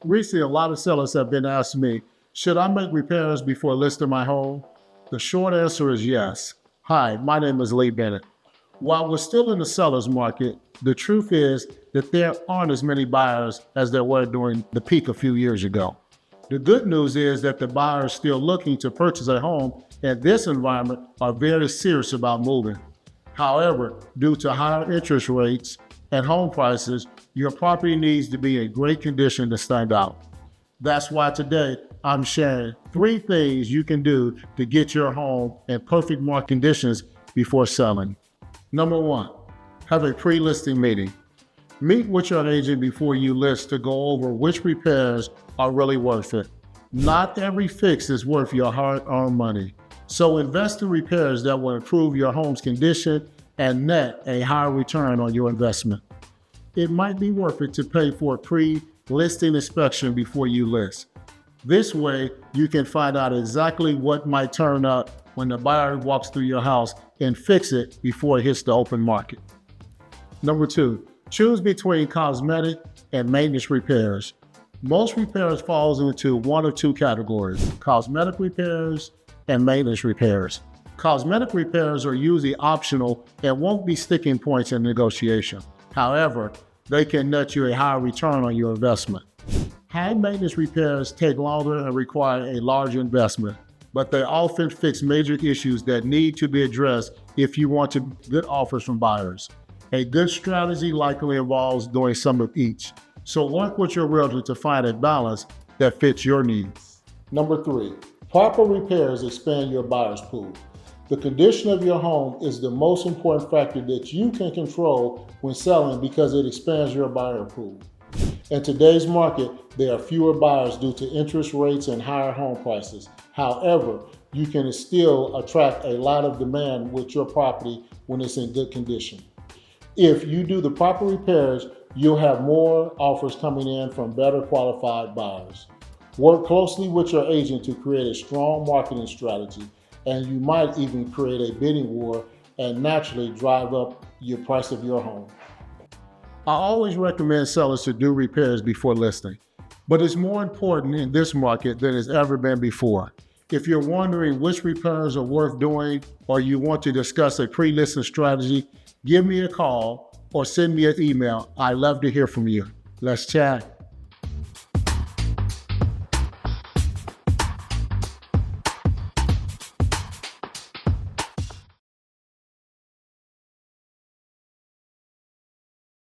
Recently, a lot of sellers have been asking me, should I make repairs before listing my home? The short answer is yes. Hi, my name is Bennett. While we're still in the seller's market, the truth is that there aren't as many buyers as there were during the peak a few years ago. The good news is that the buyers still looking to purchase a home in this environment are very serious about moving. However, due to higher interest rates and home prices, your property needs to be in great condition to stand out. That's why today I'm sharing 3 things you can do to get your home in perfect market conditions before selling. Number 1, have a pre-listing meeting. Meet with your agent before you list to go over which repairs are really worth it. Not every fix is worth your hard-earned money. So invest in repairs that will improve your home's condition and net a higher return on your investment. It might be worth it to pay for a pre-listing inspection before you list. This way, you can find out exactly what might turn up when the buyer walks through your house and fix it before it hits the open market. Number 2, choose between cosmetic and maintenance repairs. Most repairs falls into one of 2 categories: cosmetic repairs and maintenance repairs. Cosmetic repairs are usually optional and won't be sticking points in negotiation. However, they can net you a higher return on your investment. High maintenance repairs take longer and require a larger investment, but they often fix major issues that need to be addressed if you want to get offers from buyers. A good strategy likely involves doing some of each. So work with your realtor to find a balance that fits your needs. Number 3, proper repairs expand your buyer's pool. The condition of your home is the most important factor that you can control when selling because it expands your buyer pool. In today's market, there are fewer buyers due to interest rates and higher home prices. However, you can still attract a lot of demand with your property when it's in good condition. If you do the proper repairs, you'll have more offers coming in from better qualified buyers. Work closely with your agent to create a strong marketing strategy, and you might even create a bidding war and naturally drive up your price of your home. I always recommend sellers to do repairs before listing, but it's more important in this market than it's ever been before. If you're wondering which repairs are worth doing or you want to discuss a pre-listing strategy, give me a call or send me an email. I'd love to hear from you. Let's chat.